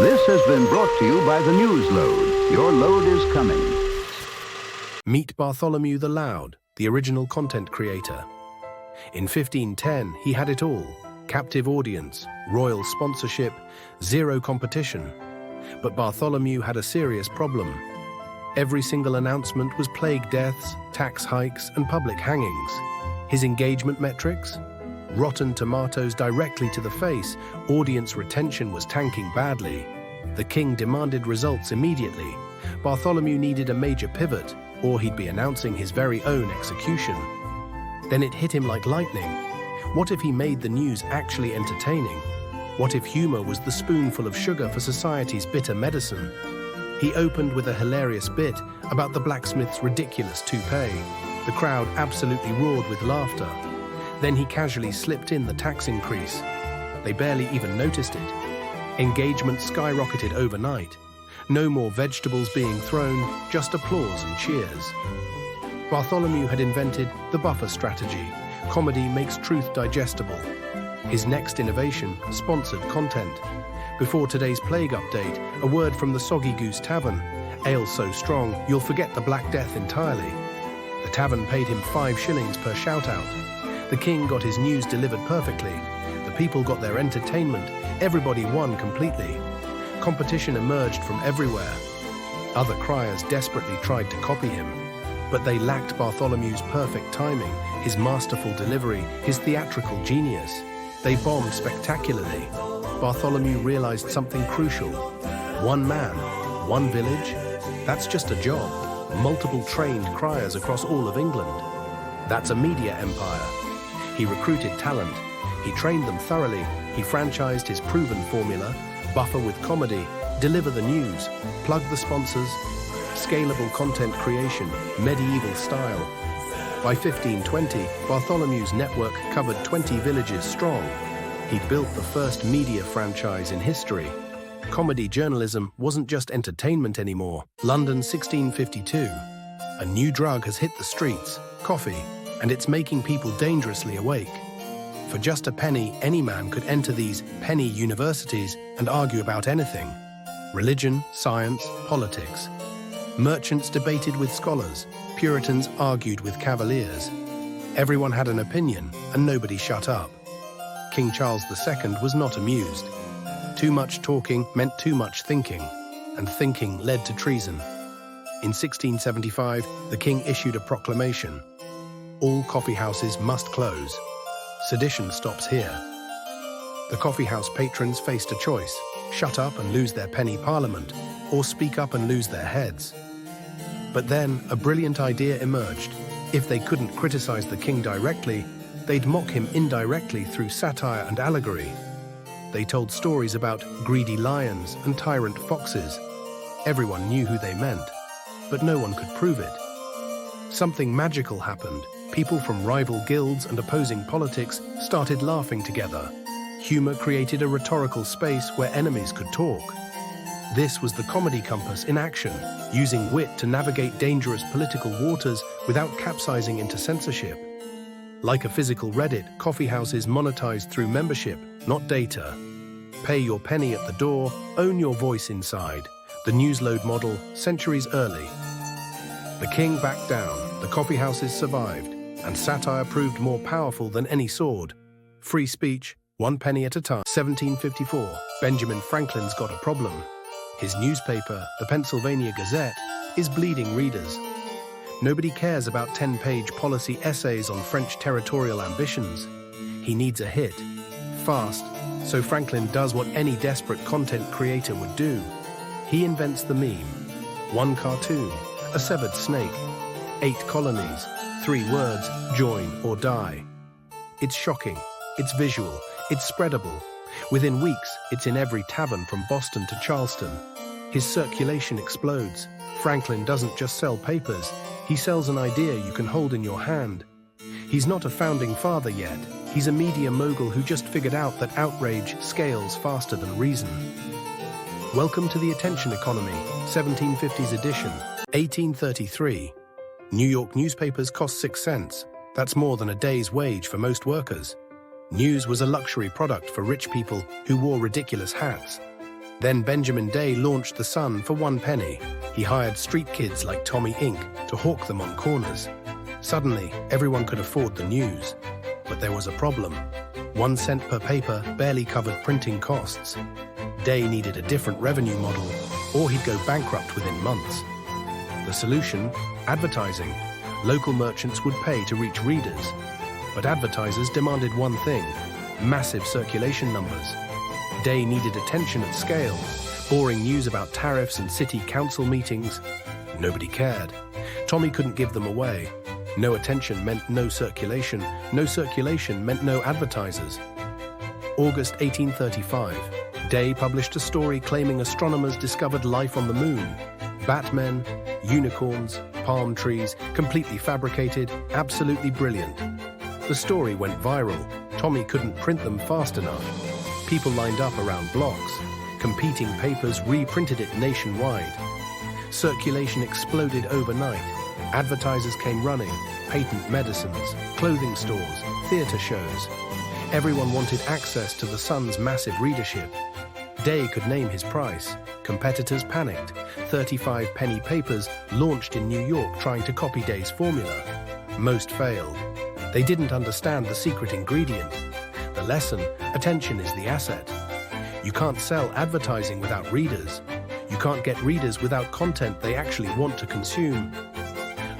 This has been brought to you by the Newsload. Your load is coming. Meet Bartholomew the Loud, the original content creator. In 1510, he had it all: captive audience, royal sponsorship, zero competition. But Bartholomew had a serious problem. Every single announcement was plague deaths, tax hikes, and public hangings. His engagement metrics? Rotten tomatoes directly to the face. Audience retention was tanking badly. The king demanded results immediately. Bartholomew needed a major pivot, or he'd be announcing his very own execution. Then it hit him like lightning. What if he made the news actually entertaining? What if humor was the spoonful of sugar for society's bitter medicine? He opened with a hilarious bit about the blacksmith's ridiculous toupee. The crowd absolutely roared with laughter. Then he casually slipped in the tax increase. They barely even noticed it. Engagement skyrocketed overnight. No more vegetables being thrown, just applause and cheers. Bartholomew had invented the buffer strategy. Comedy makes truth digestible. His next innovation, sponsored content. Before today's plague update, a word from the Soggy Goose Tavern. Ale so strong, you'll forget the Black Death entirely. The tavern paid him 5 shillings per shout-out. The king got his news delivered perfectly. The people got their entertainment. Everybody won completely. Competition emerged from everywhere. Other criers desperately tried to copy him, but they lacked Bartholomew's perfect timing, his masterful delivery, his theatrical genius. They bombed spectacularly. Bartholomew realized something crucial. One man, one village, that's just a job. Multiple trained criers across all of England. That's a media empire. He recruited talent. He trained them thoroughly. He franchised his proven formula: buffer with comedy, deliver the news, plug the sponsors, scalable content creation, medieval style. By 1520, Bartholomew's network covered 20 villages strong. He'd built the first media franchise in history. Comedy journalism wasn't just entertainment anymore. London, 1652. A new drug has hit the streets, coffee, and it's making people dangerously awake. For just a penny, any man could enter these penny universities and argue about anything. Religion, science, politics. Merchants debated with scholars. Puritans argued with cavaliers. Everyone had an opinion, and nobody shut up. King Charles II was not amused. Too much talking meant too much thinking, and thinking led to treason. In 1675, the king issued a proclamation. All coffeehouses must close. Sedition stops here. The coffeehouse patrons faced a choice: shut up and lose their penny parliament, or speak up and lose their heads. But then a brilliant idea emerged. If they couldn't criticize the king directly, they'd mock him indirectly through satire and allegory. They told stories about greedy lions and tyrant foxes. Everyone knew who they meant, but no one could prove it. Something magical happened. People from rival guilds and opposing politics started laughing together. Humor created a rhetorical space where enemies could talk. This was the comedy compass in action, using wit to navigate dangerous political waters without capsizing into censorship. Like a physical Reddit, coffeehouses monetized through membership, not data. Pay your penny at the door, own your voice inside. The Newsload model, centuries early. The king backed down, the coffeehouses survived, and satire proved more powerful than any sword. Free speech, 1 penny at a time. 1754, Benjamin Franklin's got a problem. His newspaper, the Pennsylvania Gazette, is bleeding readers. Nobody cares about 10-page policy essays on French territorial ambitions. He needs a hit, fast, so Franklin does what any desperate content creator would do. He invents the meme. 1 cartoon, a severed snake, 8 colonies, 3 words: join or die. It's shocking, it's visual, it's spreadable. Within weeks, it's in every tavern from Boston to Charleston. His circulation explodes. Franklin doesn't just sell papers, he sells an idea you can hold in your hand. He's not a founding father yet. He's a media mogul who just figured out that outrage scales faster than reason. Welcome to the attention economy, 1750s edition. 1833. New York newspapers cost 6 cents. That's more than a day's wage for most workers. News was a luxury product for rich people who wore ridiculous hats. Then Benjamin Day launched The Sun for 1 penny. He hired street kids like Tommy Inc. to hawk them on corners. Suddenly, everyone could afford the news. But there was a problem. 1 cent per paper barely covered printing costs. Day needed a different revenue model, or he'd go bankrupt within months. The solution? Advertising. Local merchants would pay to reach readers. But advertisers demanded one thing: massive circulation numbers. Day needed attention at scale, boring news about tariffs and city council meetings. Nobody cared. Tommy couldn't give them away. No attention meant no circulation. No circulation meant no advertisers. August 1835. Day published a story claiming astronomers discovered life on the moon. Batmen, unicorns, palm trees, completely fabricated, absolutely brilliant. The story went viral. Tommy couldn't print them fast enough. People lined up around blocks. Competing papers reprinted it nationwide. Circulation exploded overnight. Advertisers came running. Patent medicines, clothing stores, theater shows. Everyone wanted access to The Sun's massive readership. Day could name his price. Competitors panicked. 35-penny papers launched in New York trying to copy Day's formula. Most failed. They didn't understand the secret ingredient. The lesson: attention is the asset. You can't sell advertising without readers. You can't get readers without content they actually want to consume.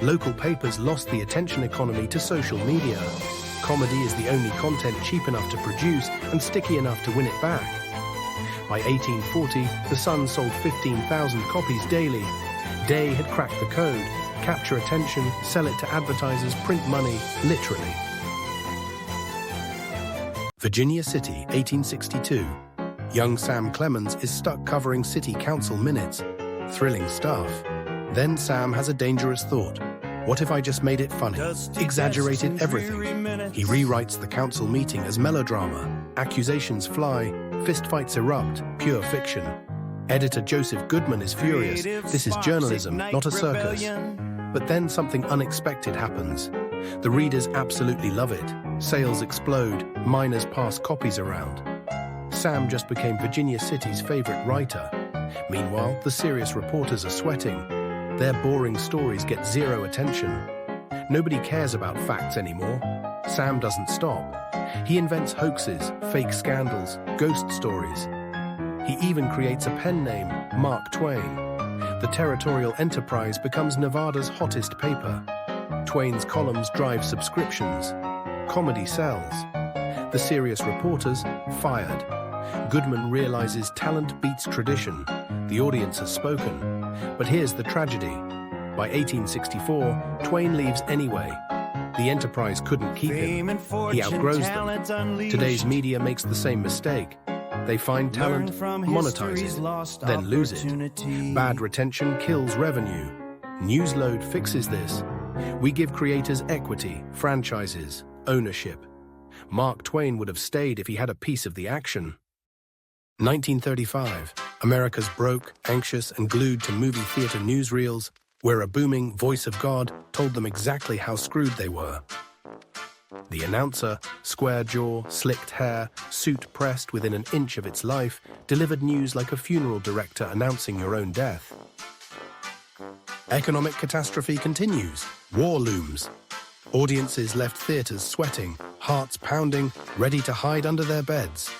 Local papers lost the attention economy to social media. Comedy is the only content cheap enough to produce and sticky enough to win it back. By 1840, The Sun sold 15,000 copies daily. Day had cracked the code: capture attention, sell it to advertisers, print money, literally. Virginia City, 1862. Young Sam Clemens is stuck covering city council minutes. Thrilling stuff. Then Sam has a dangerous thought. What if I just made it funny? Exaggerated everything. He rewrites the council meeting as melodrama. Accusations fly, fistfights erupt, pure fiction. Editor Joseph Goodman is furious. This is journalism, not a circus. But then something unexpected happens. The readers absolutely love it. Sales explode, miners pass copies around. Sam just became Virginia City's favorite writer. Meanwhile, the serious reporters are sweating. Their boring stories get zero attention. Nobody cares about facts anymore. Sam doesn't stop. He invents hoaxes, fake scandals, ghost stories. He even creates a pen name, Mark Twain. The territorial enterprise becomes Nevada's hottest paper. Twain's columns drive subscriptions. Comedy sells. The serious reporters fired. Goodman realizes talent beats tradition. The audience has spoken. But here's the tragedy. By 1864, Twain leaves anyway. The enterprise couldn't keep him. He outgrows them. Today's media makes the same mistake. They find talent, monetize it, then lose it. Bad retention kills revenue. Newsload fixes this. We give creators equity, franchises, ownership. Mark Twain would have stayed if he had a piece of the action. 1935. America's broke, anxious, and glued to movie theater newsreels, where a booming voice of God told them exactly how screwed they were. The announcer, square jaw, slicked hair, suit pressed within an inch of its life, delivered news like a funeral director announcing your own death. Economic catastrophe continues. War looms. Audiences left theaters sweating, hearts pounding, ready to hide under their beds.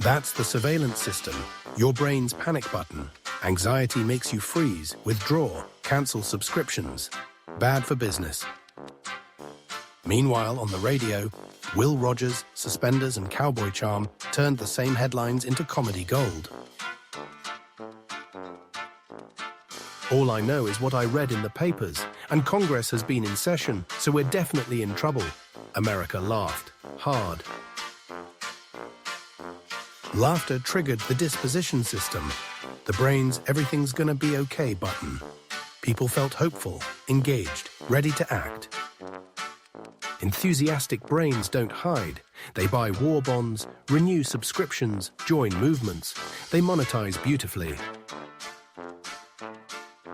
That's the surveillance system, your brain's panic button. Anxiety makes you freeze, withdraw, cancel subscriptions. Bad for business. Meanwhile, on the radio, Will Rogers, Suspenders and Cowboy Charm turned the same headlines into comedy gold. All I know is what I read in the papers, and Congress has been in session, so we're definitely in trouble. America laughed hard. Laughter triggered the disposition system, the brain's everything's gonna be okay button. People felt hopeful, engaged, ready to act. Enthusiastic brains don't hide. They buy war bonds, renew subscriptions, join movements. They monetize beautifully.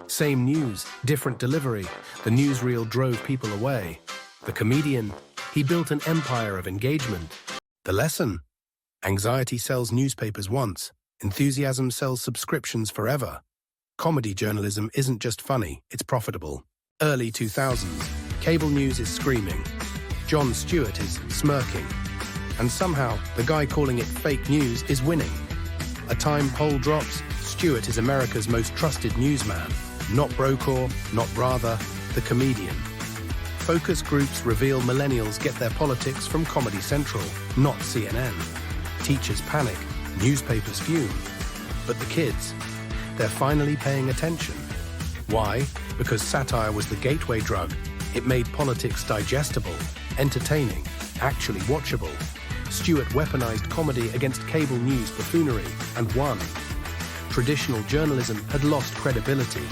Same news, different delivery. The newsreel drove people away. The comedian, he built an empire of engagement. The lesson? Anxiety sells newspapers once, Enthusiasm sells subscriptions forever. Comedy journalism isn't just funny, it's profitable. Early 2000s, cable news is screaming. Jon Stewart is smirking. And somehow, the guy calling it fake news is winning. A Time poll drops, Stewart is America's most trusted newsman. Not Brokaw, not Rather, the comedian. Focus groups reveal millennials get their politics from Comedy Central, not CNN. Teachers panic, newspapers fume. But the kids, they're finally paying attention. Why? Because satire was the gateway drug. It made politics digestible, entertaining, actually watchable. Stewart weaponized comedy against cable news buffoonery and won. Traditional journalism had lost credibility.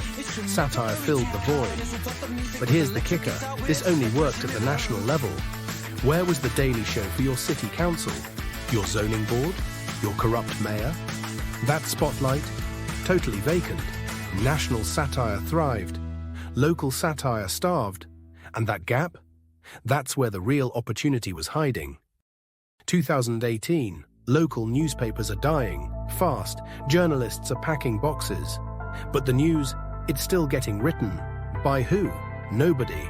Satire filled the void. But here's the kicker. This only worked at the national level. Where was the Daily Show for your city council? Your zoning board? Your corrupt mayor? That spotlight? Totally vacant. National satire thrived. Local satire starved. And that gap? That's where the real opportunity was hiding. 2018. Local newspapers are dying. Fast. Journalists are packing boxes. But the news, it's still getting written. By who? Nobody.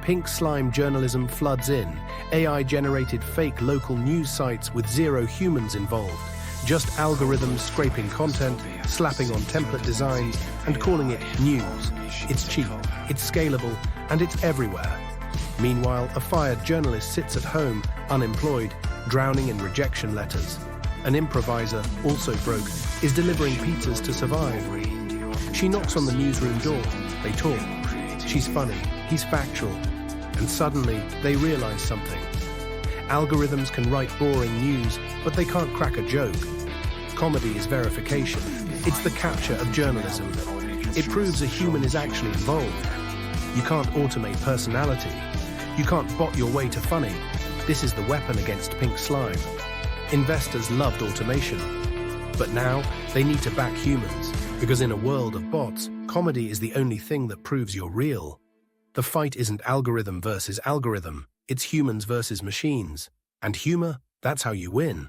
Pink slime journalism floods in. AI-generated fake local news sites with zero humans involved. Just algorithms scraping content, slapping on template designs, and calling it news. It's cheap, it's scalable, and it's everywhere. Meanwhile, a fired journalist sits at home, unemployed, drowning in rejection letters. An improviser, also broke, is delivering pizzas to survive. She knocks on the newsroom door. They talk. She's funny, he's factual. And suddenly, they realize something. Algorithms can write boring news, but they can't crack a joke. Comedy is verification. It's the capture of journalism. It proves a human is actually involved. You can't automate personality. You can't bot your way to funny. This is the weapon against pink slime. Investors loved automation. But now, they need to back humans, because in a world of bots, comedy is the only thing that proves you're real. The fight isn't algorithm versus algorithm, it's humans versus machines. And humor, that's how you win.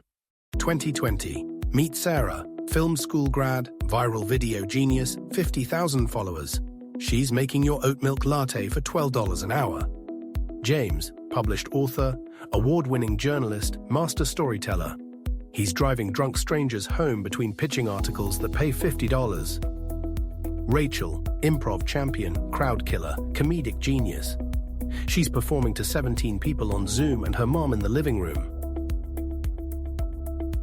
2020. Meet Sarah, film school grad, viral video genius, 50,000 followers. She's making your oat milk latte for $12 an hour. James, published author, award-winning journalist, master storyteller. He's driving drunk strangers home between pitching articles that pay $50. Rachel, improv champion, crowd killer, comedic genius. She's performing to 17 people on Zoom and her mom in the living room.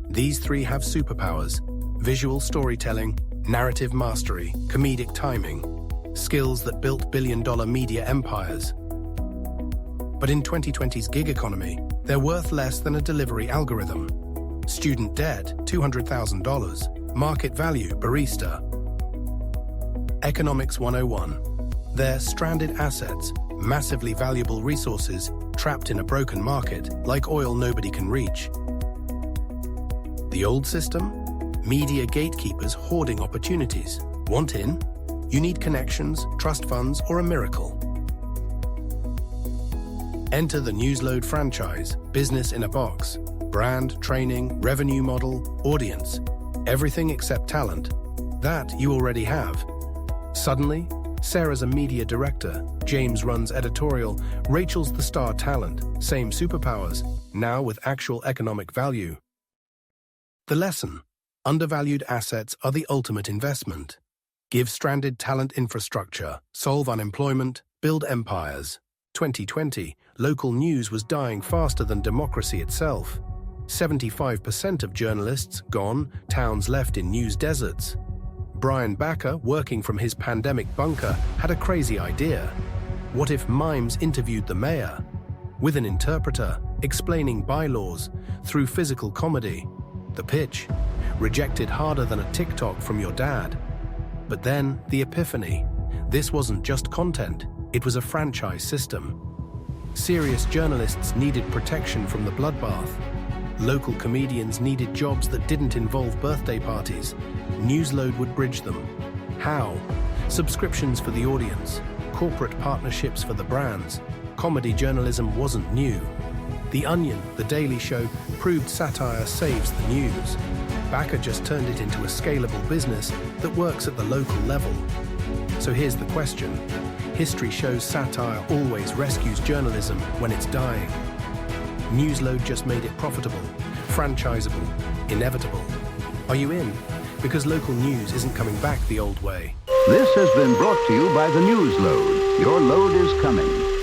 These three have superpowers: visual storytelling, narrative mastery, comedic timing, skills that built billion-dollar media empires. But in 2020's gig economy, they're worth less than a delivery algorithm. Student debt, $200,000. Market value, barista. Economics 101. They're stranded assets, massively valuable resources, trapped in a broken market, like oil nobody can reach. The old system? Media gatekeepers hoarding opportunities. Want in? You need connections, trust funds, or a miracle. Enter the Newsload franchise, business in a box. Brand, training, revenue model, audience. Everything except talent. That you already have. Suddenly, Sarah's a media director, James runs editorial, Rachel's the star talent, same superpowers, now with actual economic value. The lesson: undervalued assets are the ultimate investment. Give stranded talent infrastructure, solve unemployment, build empires. 2020, local news was dying faster than democracy itself. 75% of journalists gone, towns left in news deserts. Brian Backer, working from his pandemic bunker, had a crazy idea. What if mimes interviewed the mayor? With an interpreter, explaining bylaws, through physical comedy. The pitch, rejected harder than a TikTok from your dad. But then, the epiphany. This wasn't just content, it was a franchise system. Serious journalists needed protection from the bloodbath. Local comedians needed jobs that didn't involve birthday parties. Newsload would bridge them. How? Subscriptions for the audience, corporate partnerships for the brands. Comedy journalism wasn't new. The Onion, The Daily Show, proved satire saves the news. Backer just turned it into a scalable business that works at the local level. So here's the question. History shows satire always rescues journalism when it's dying. Newsload just made it profitable, franchisable, inevitable. Are you in? Because local news isn't coming back the old way. This has been brought to you by the Newsload. Your load is coming.